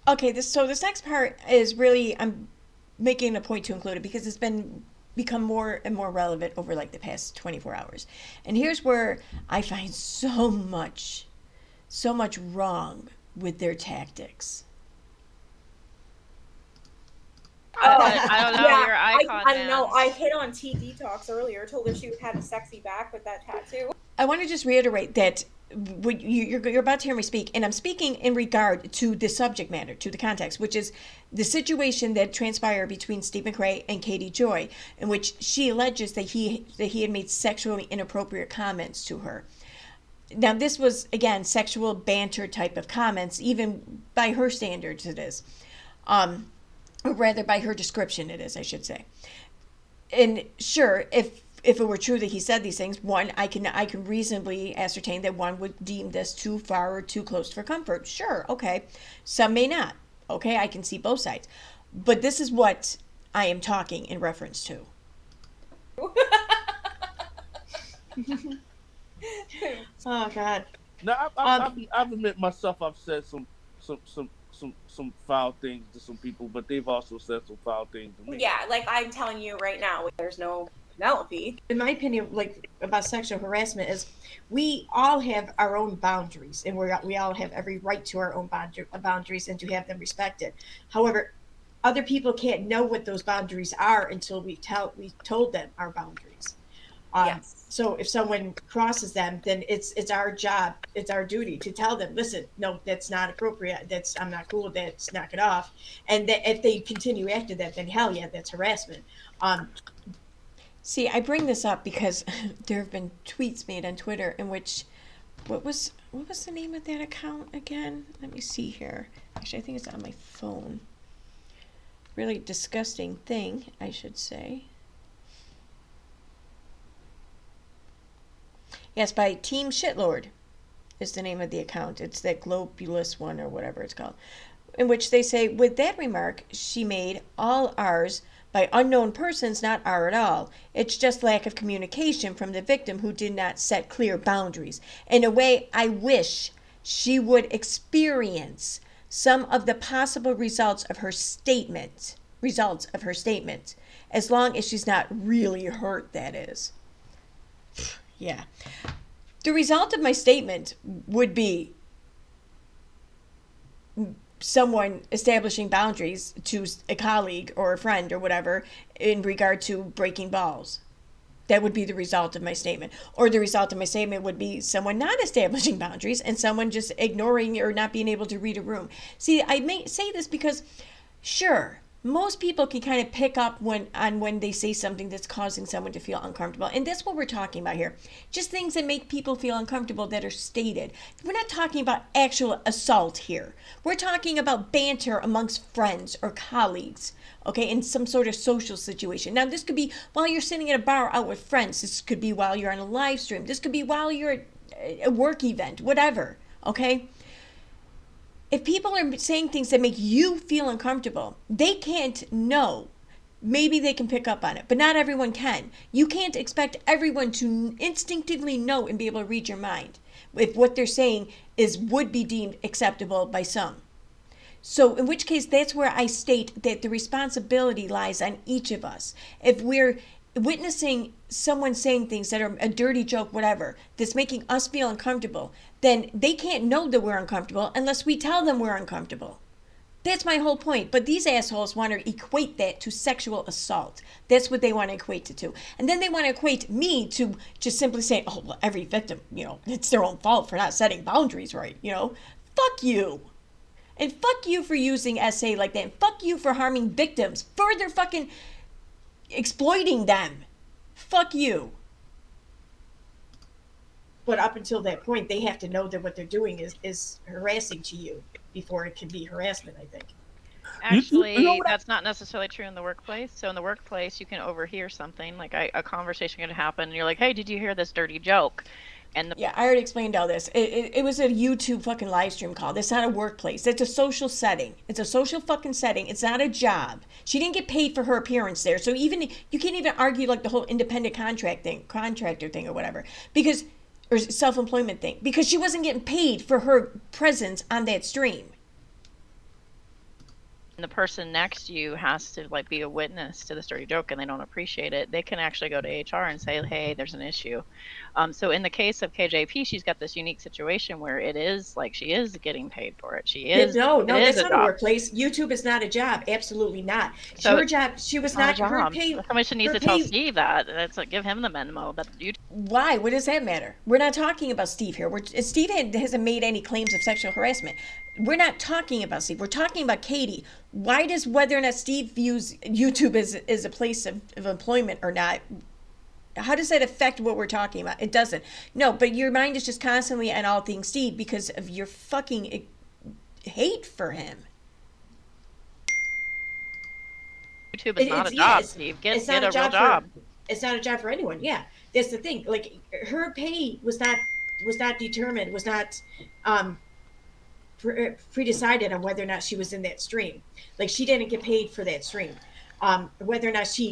Okay, this next part is really, I'm making a point to include it because it's become more and more relevant over like the past 24 hours. And here's where I find so much wrong with their tactics. I don't know. Yeah, You're an icon, I don't know. man. I hit on T Detox earlier, told her she would have a sexy back with that tattoo. I want to just reiterate that you're about to hear me speak, and I'm speaking in regard to the subject matter, to the context, which is the situation that transpired between Steve McRae and Katie Joy, in which she alleges that he had made sexually inappropriate comments to her. Now, this was again sexual banter type of comments, even by her standards, it is, or rather by her description, it is, I should say. And sure, if it were true that he said these things, one, I can reasonably ascertain that one would deem this too far or too close for comfort. Sure, okay. Some may not. Okay, I can see both sides. But this is what I am talking in reference to. Oh God. Now, I've admit myself, I've said some foul things to some people, but they've also said some foul things to me. Yeah, like I'm telling you right now, there's no Penelope. In my opinion, like about sexual harassment, is we all have our own boundaries, and we all have every right to our own boundaries and to have them respected. However, other people can't know what those boundaries are until we told them our boundaries. Yes. So if someone crosses them, then it's our job, it's our duty to tell them, listen, no, that's not appropriate. I'm not cool with that. Knock it off. And that if they continue after that, then hell yeah, that's harassment. See, I bring this up because there have been tweets made on Twitter in which, what was the name of that account again? Let me see here. Actually, I think it's on my phone. Really disgusting thing, I should say. Yes, by Team Shitlord is the name of the account. It's that globulous one or whatever it's called. In which they say, with that remark she made, all ours by unknown persons, not our at all. It's just lack of communication from the victim who did not set clear boundaries. In a way, I wish she would experience some of the possible results of her statement. As long as she's not really hurt, that is. Yeah. The result of my statement would be someone establishing boundaries to a colleague or a friend or whatever in regard to breaking balls. That would be the result of my statement. Or the result of my statement would be someone not establishing boundaries and someone just ignoring or not being able to read a room. See, I may say this because, sure, most people can kind of pick up when they say something that's causing someone to feel uncomfortable. And that's what we're talking about here. Just things that make people feel uncomfortable that are stated. We're not talking about actual assault here. We're talking about banter amongst friends or colleagues, okay, in some sort of social situation. Now, this could be while you're sitting at a bar out with friends. This could be while you're on a live stream. This could be while you're at a work event, whatever, okay? If people are saying things that make you feel uncomfortable, they can't know. Maybe they can pick up on it, but not everyone can. You can't expect everyone to instinctively know and be able to read your mind if what they're saying would be deemed acceptable by some. So in which case, that's where I state that the responsibility lies on each of us. If we're witnessing someone saying things that are a dirty joke, whatever, that's making us feel uncomfortable, then they can't know that we're uncomfortable unless we tell them we're uncomfortable. That's my whole point. But these assholes want to equate that to sexual assault. That's what they want to equate it to. And then they want to equate me to just simply say, oh, well, every victim, it's their own fault for not setting boundaries right, Fuck you. And fuck you for using essay like that. And fuck you for harming victims. Further fucking exploiting them. Fuck you. But up until that point, they have to know that what they're doing is harassing to you before it can be harassment, I think. Actually, that's not necessarily true in the workplace. So in the workplace, you can overhear something, like a conversation could happen, and you're like, hey, did you hear this dirty joke? And yeah, I already explained all this. It was a YouTube fucking live stream call. That's not a workplace. It's a social setting. It's a social fucking setting. It's not a job. She didn't get paid for her appearance there. So you can't even argue like the whole independent contractor thing or whatever. Or self-employment thing. Because she wasn't getting paid for her presence on that stream. the person next to you has to like be a witness to this dirty joke and they don't appreciate it, they can actually go to HR and say, hey, there's an issue. So in the case of KJP, she's got this unique situation where it is like she is getting paid for it. She is. No, it is that's not a job. workplace. YouTube is not a job. Absolutely not. So her job, she was not a not her job. pay. Somebody should need to tell Steve that. That's like, give him the memo. But you. Why? What does that matter? We're not talking about Steve here. Steve hasn't made any claims of sexual harassment. We're not talking about Steve. We're talking about Katie. Why does whether or not Steve views YouTube as a place of employment or not, how does that affect what we're talking about? It doesn't. No, but your mind is just constantly on all things Steve because of your fucking hate for him. YouTube is not a job, Steve. Get a real job. It's not a job for anyone. Yeah, that's the thing. Like her pay was not determined, was not pre-decided on whether or not she was in that stream. Like she didn't get paid for that stream. Whether or not she